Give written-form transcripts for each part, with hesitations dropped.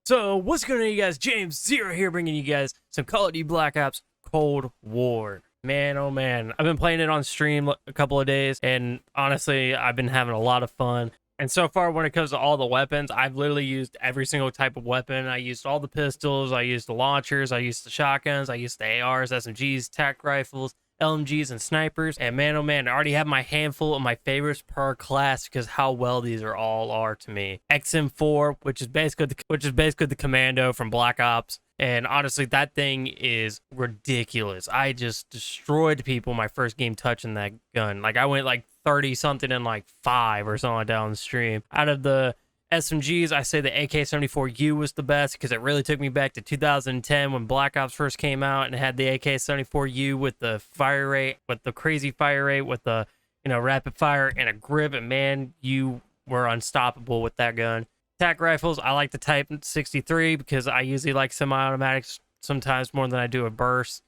So what's going on, you guys? James Zero here, bringing you guys some Call of Duty Black Ops Cold War. Man, oh man, I've been playing it on stream a couple of days, and honestly, I've been having a lot of fun. And so far, when it comes to all the weapons, I've literally used every single type of weapon. I used all the pistols, I used the launchers, I used the shotguns, I used the ARs, SMGs, tac rifles, LMGs, and snipers. And man, oh man, I already have my handful of my favorites per class because how well these are to me. XM4, which is basically the commando from Black Ops. And honestly, that thing is ridiculous. I just destroyed people my first game touching that gun. Like I went like 30 something and like 5 or something down the stream. Out of the SMGs, I say the AK-74U was the best because it really took me back to 2010 when Black Ops first came out and it had the AK-74U with the fire rate, with the crazy fire rate, with the rapid fire and a grip. And man, you were unstoppable with that gun. Tac rifles, I like the Type 63 because I usually like semi-automatics sometimes more than I do a burst.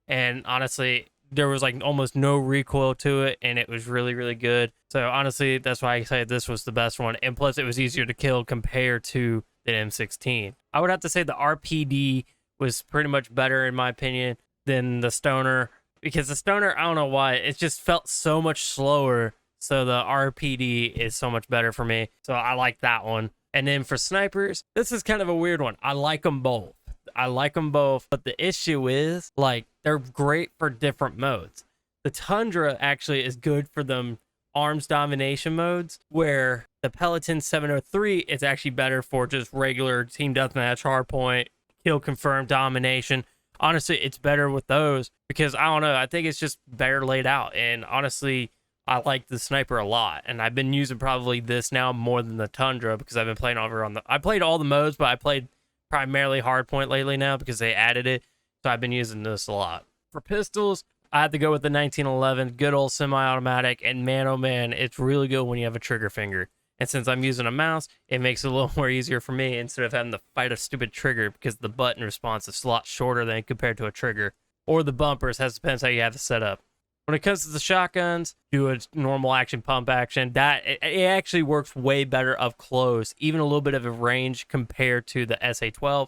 And honestly, there was like almost no recoil to it, and it was really, really good. So honestly, that's why I say this was the best one. And plus, it was easier to kill compared to the M16. I would have to say the RPD was pretty much better, in my opinion, than the Stoner. Because the Stoner, I don't know why, it just felt so much slower. So the RPD is so much better for me. So I like that one. And then for snipers, this is kind of a weird one. I like them both. But the issue is, like, they're great for different modes. The Tundra actually is good for them arms domination modes, where the Peloton 703 is actually better for just regular team deathmatch, hardpoint, kill confirm domination. Honestly, it's better with those because, I don't know, I think it's just better laid out. And honestly, I like the sniper a lot, and I've been using probably this now more than the Tundra because I've been playing I played all the modes, but I played primarily hardpoint lately now because they added it, so I've been using this a lot. For pistols, I have to go with the 1911, good old semi-automatic, and man, oh man, it's really good when you have a trigger finger. And since I'm using a mouse, it makes it a little more easier for me instead of having to fight a stupid trigger because the button response is a lot shorter than compared to a trigger. Or the bumpers, depends how you have it set up. When it comes to the shotguns, do a normal action, pump action. It actually works way better up close, even a little bit of a range compared to the SA-12.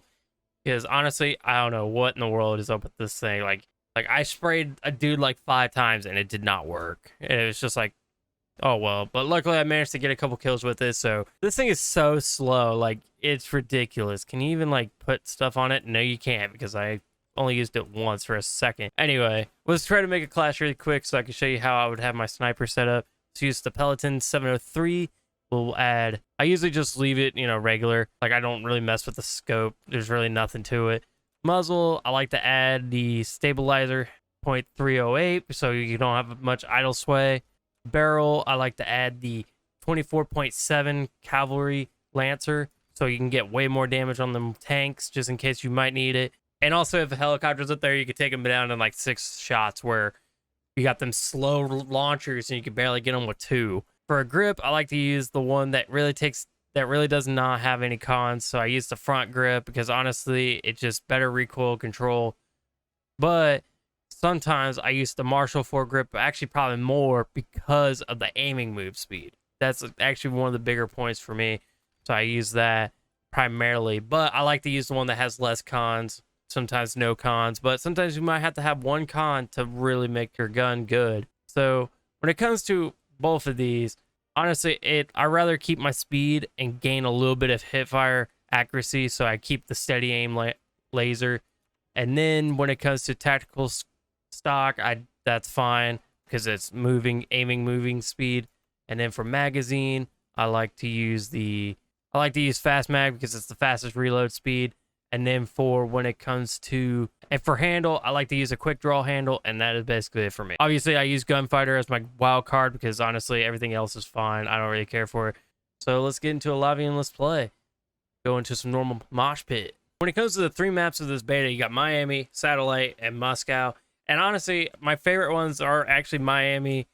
Because honestly, I don't know what in the world is up with this thing. Like I sprayed a dude like 5 times and it did not work. And it was just like, oh well. But luckily I managed to get a couple kills with it. So this thing is so slow. Like, it's ridiculous. Can you even like put stuff on it? No, you can't, because I only used it once for a second. Anyway, let's try to make a class really quick so I can show you how I would have my sniper set up. So use the Peloton 703. We'll add, I usually just leave it, regular. Like, I don't really mess with the scope. There's really nothing to it. Muzzle, I like to add the stabilizer 0.308 so you don't have much idle sway. Barrel, I like to add the 24.7 cavalry lancer so you can get way more damage on them tanks just in case you might need it. And also, if the helicopter's up there, you could take them down in like 6 shots, where you got them slow launchers and you can barely get them with 2. For a grip, I like to use the one that really does not have any cons. So I use the front grip because honestly, it's just better recoil control. But sometimes I use the Marshall 4 grip, actually probably more because of the aiming move speed. That's actually one of the bigger points for me. So I use that primarily. But I like to use the one that has less cons. Sometimes no cons, but sometimes you might have to have one con to really make your gun good. So when it comes to both of these, honestly, I rather keep my speed and gain a little bit of hipfire accuracy, so I keep the steady aim laser. And then when it comes to tactical stock, that's fine because it's aiming moving speed. And then for magazine, I like to use fast mag because it's the fastest reload speed. And then for handle, I like to use a quick draw handle, and that is basically it for me. Obviously, I use gunfighter as my wild card because honestly, everything else is fine. I don't really care for it. So let's get into a lobby and let's play. Go into some normal mosh pit. When it comes to the 3 maps of this beta, you got Miami, Satellite, and Moscow. And honestly, my favorite ones are actually Miami.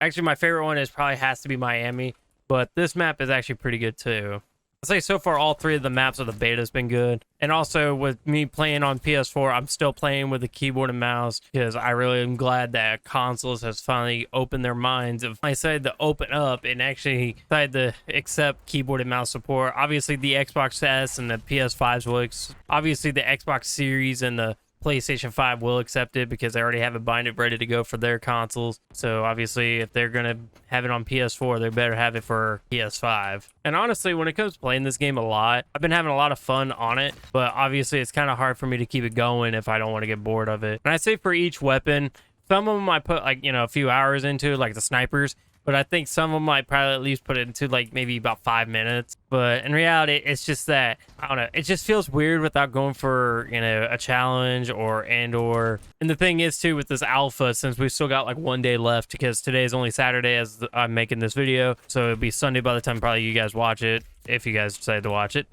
Actually, my favorite one probably has to be Miami, but this map is actually pretty good too. I'd say so far all 3 of the maps of the beta has been good. And also with me playing on PS4, I'm still playing with the keyboard and mouse because I really am glad that consoles has finally opened their minds. If I decided to open up and actually decided to accept keyboard and mouse support, obviously the Xbox S and the PS5s will, obviously the Xbox Series and the PlayStation 5 will accept it because they already have it binded ready to go for their consoles. So obviously if they're going to have it on PS4, they better have it for PS5. And honestly, when it comes to playing this game a lot, I've been having a lot of fun on it, but obviously it's kind of hard for me to keep it going if I don't want to get bored of it. And I say for each weapon, some of them I put like, a few hours into, like the snipers, but I think some of them I probably at least put it into like maybe about 5 minutes. But in reality, it's just that, I don't know, it just feels weird without going for, a challenge and the thing is too with this alpha, since we've still got like 1 day left because today is only Saturday as I'm making this video. So it'll be Sunday by the time probably you guys watch it, if you guys decide to watch it.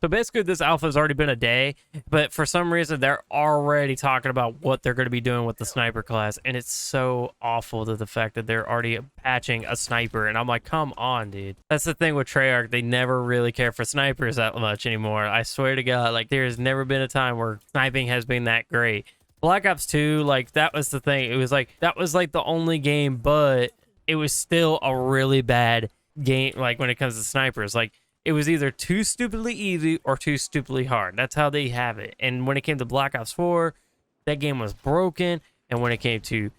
So basically this alpha has already been a day, but for some reason they're already talking about what they're going to be doing with the sniper class, and it's so awful to the fact that they're already patching a sniper, and I'm like, come on, dude. That's the thing with Treyarch, they never really care for snipers that much anymore. I swear to God, like there's never been a time where sniping has been that great. Black Ops 2, like that was the thing. It was like, that was like the only game, but it was still a really bad game, like when it comes to snipers. Like, it was either too stupidly easy or too stupidly hard. That's how they have it. And when it came to Black Ops 4, that game was broken. And when it came to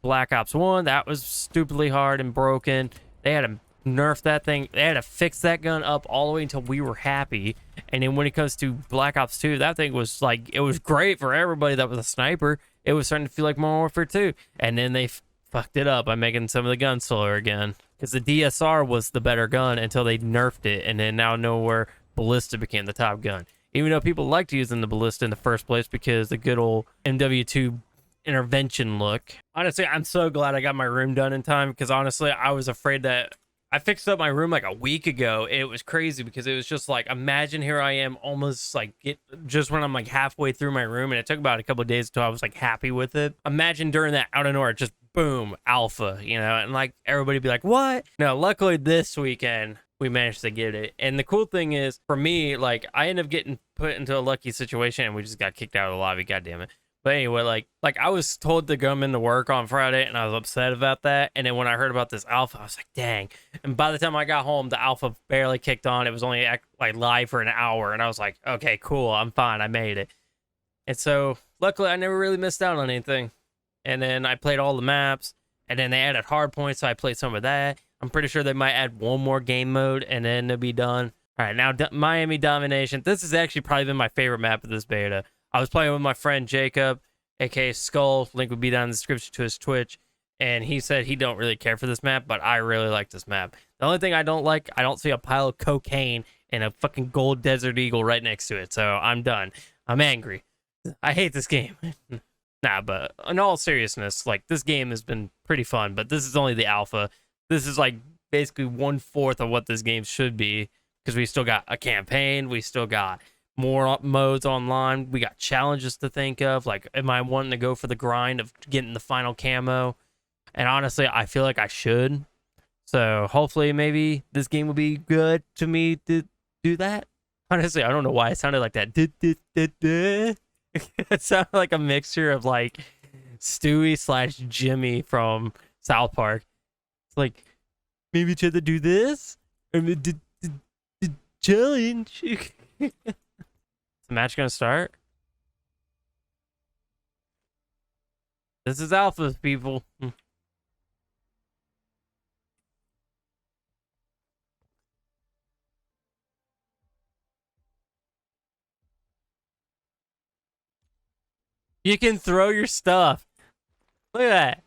Black Ops 1, that was stupidly hard and broken. They had to nerf that thing. They had to fix that gun up all the way until we were happy. And then when it comes to Black Ops 2, that thing was like, it was great for everybody that was a sniper. It was starting to feel like Modern Warfare 2. And then they fucked it up by making some of the guns slower again. Because the DSR was the better gun until they nerfed it, and then now nowhere Ballista became the top gun. Even though people liked using the Ballista in the first place because the good old MW2 intervention look. Honestly, I'm so glad I got my room done in time because honestly, I was afraid that I fixed up my room like a week ago, and it was crazy because it was just like, imagine here I am almost like just when I'm like halfway through my room, and it took about a couple of days until I was like happy with it. Imagine during that out of nowhere, just boom, alpha, and like everybody be like, what? No, luckily this weekend we managed to get it. And the cool thing is for me, like I ended up getting put into a lucky situation and we just got kicked out of the lobby, god damn it. But anyway, like I was told to come into work on Friday and I was upset about that. And then when I heard about this alpha, I was like, dang. And by the time I got home, the alpha barely kicked on. It was only like live for an hour. And I was like, okay, cool. I'm fine. I made it. And so luckily I never really missed out on anything. And then I played all the maps, and then they added hard points. So I played some of that. I'm pretty sure they might add one more game mode and then they'll be done. All right. Now Miami Domination. This has actually probably been my favorite map of this beta. I was playing with my friend Jacob, aka Skull. Link would be down in the description to his Twitch. And he said he don't really care for this map, but I really like this map. The only thing I don't like, I don't see a pile of cocaine and a fucking gold Desert Eagle right next to it. So I'm done. I'm angry. I hate this game. Nah, but in all seriousness, like this game has been pretty fun, but this is only the alpha. This is like basically 1/4 of what this game should be because we still got a campaign. We still got more modes online. We got challenges to think of. Like, am I wanting to go for the grind of getting the final camo? And honestly, I feel like I should. So hopefully maybe this game will be good to me to do that. Honestly, I don't know why it sounded like that. It sounded like a mixture of like Stewie / Jimmy from South Park. It's like, maybe try to do this? Or challenge. Is the match gonna start? This is alpha, people. You can throw your stuff. Look at that.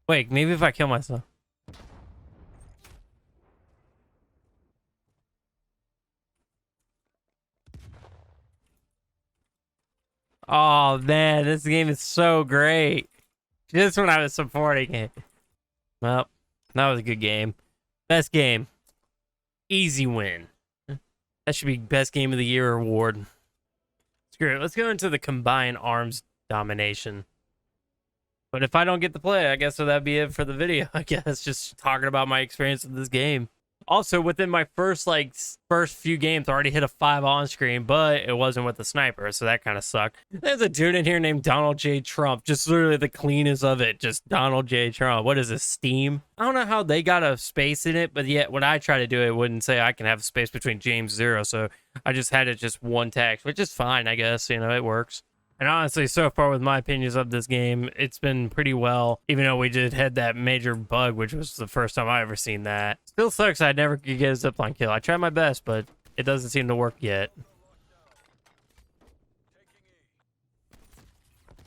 Wait, maybe if I kill myself. Oh man, this game is so great. Just when I was supporting it. Well, that was a good game. Best game. Easy win. That should be best game of the year award. Screw it. Let's go into the combined arms domination. But if I don't get to play, I guess so that'd be it for the video. I guess just talking about my experience with this game. Also, within my first few games, I already hit a 5 on screen, but it wasn't with the sniper, so that kind of sucked. There's a dude in here named Donald J. Trump, just literally the cleanest of it, just Donald J. Trump. What is this, Steam? I don't know how they got a space in it, but yet when I try to do it, it wouldn't say I can have a space between James Zero, so I just had it just one text, which is fine, I guess, you know, it works. And honestly, so far with my opinions of this game, it's been pretty well, even though we did had that major bug, which was the first time I ever seen that. Still sucks I never could get a zipline kill. I tried my best, but it doesn't seem to work yet.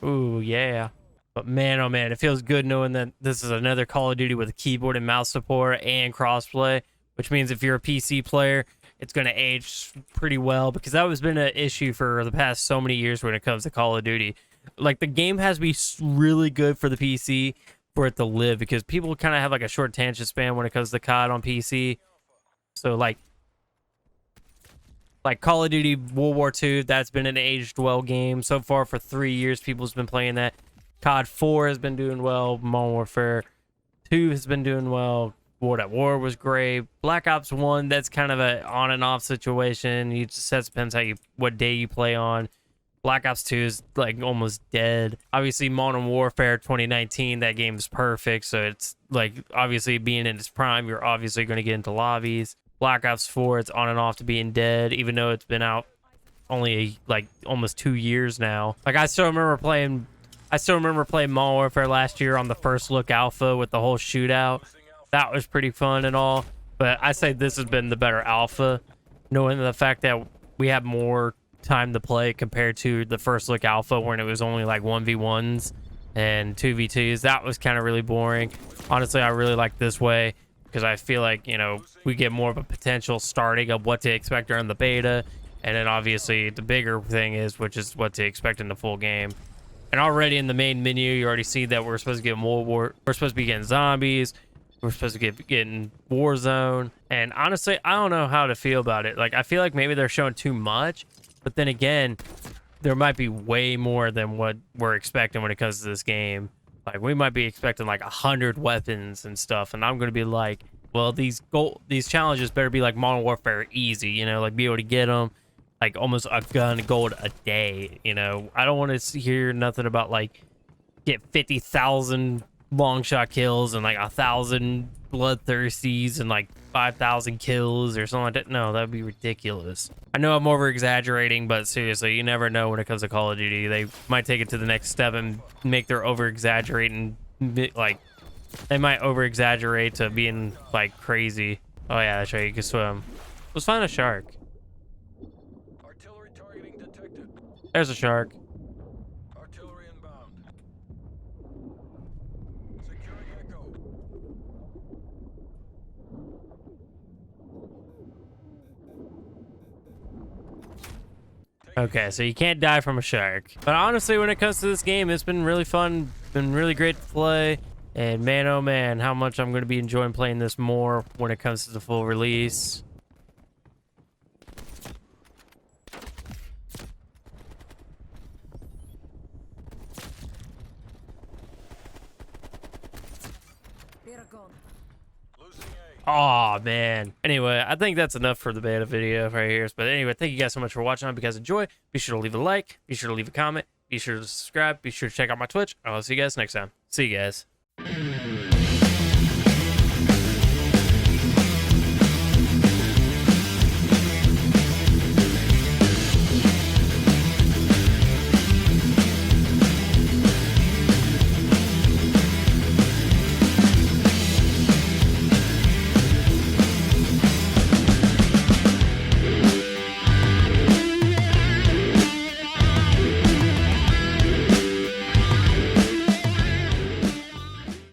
Ooh, yeah. But man, oh man, it feels good knowing that this is another Call of Duty with keyboard and mouse support and crossplay, which means if you're a PC player, it's going to age pretty well, because that has been an issue for the past so many years when it comes to Call of Duty. Like, the game has to be really good for the PC for it to live, because people kind of have like a short attention span when it comes to COD on PC. So like Call of Duty World War II, that's been an aged well game. So far for 3 years, people's been playing that. COD 4 has been doing well. Modern Warfare 2 has been doing well. World at War was great. Black Ops 1, that's kind of a on and off situation. You just depends what day you play on. Black Ops 2 is like almost dead. Obviously, Modern Warfare 2019, that game is perfect. So it's like, obviously being in its prime, you're obviously going to get into lobbies. Black Ops 4, it's on and off to being dead, even though it's been out only like almost 2 years now. Like, I still remember playing Modern Warfare last year on the first look alpha with the whole shootout. That was pretty fun and all, but I say this has been the better alpha, knowing the fact that we have more time to play compared to the first look alpha when it was only like 1v1s and 2v2s. That was kind of really boring. Honestly, I really like this way, because I feel like, you know, we get more of a potential starting of what to expect during the beta, and then obviously the bigger thing is, which is what to expect in the full game. And already in the main menu, you already see that we're supposed to get we're supposed to be getting zombies. We're supposed to get getting Warzone. And honestly, I don't know how to feel about it. Like, I feel like maybe they're showing too much, but then again, there might be way more than what we're expecting when it comes to this game. Like, we might be expecting like 100 weapons and stuff, and I'm going to be like, well, these challenges better be like Modern Warfare easy, you know, like be able to get them like almost a gun gold a day, you know. I don't want to hear nothing about like get 50,000 long shot kills and like 1,000 bloodthirsties and like 5,000 kills or something like that. No, that'd be ridiculous. I know I'm over exaggerating, but seriously, you never know when it comes to Call of Duty. They might take it to the next step and make their over exaggerate, and like they might over exaggerate to being like crazy. Oh yeah, that's right, you can swim. Let's find a shark. Artillery targeting detected. There's a shark. Artillery inbound. Securing Echo. Okay, so you can't die from a shark. But honestly, when it comes to this game, it's been really fun, been really great to play. And man, oh man, how much I'm going to be enjoying playing this more when it comes to the full release. Oh man. Anyway, I think that's enough for the beta video right here. But anyway, thank you guys so much for watching. I hope you guys enjoy. Be sure to leave a like. Be sure to leave a comment. Be sure to subscribe. Be sure to check out my Twitch. I'll see you guys next time. See you guys.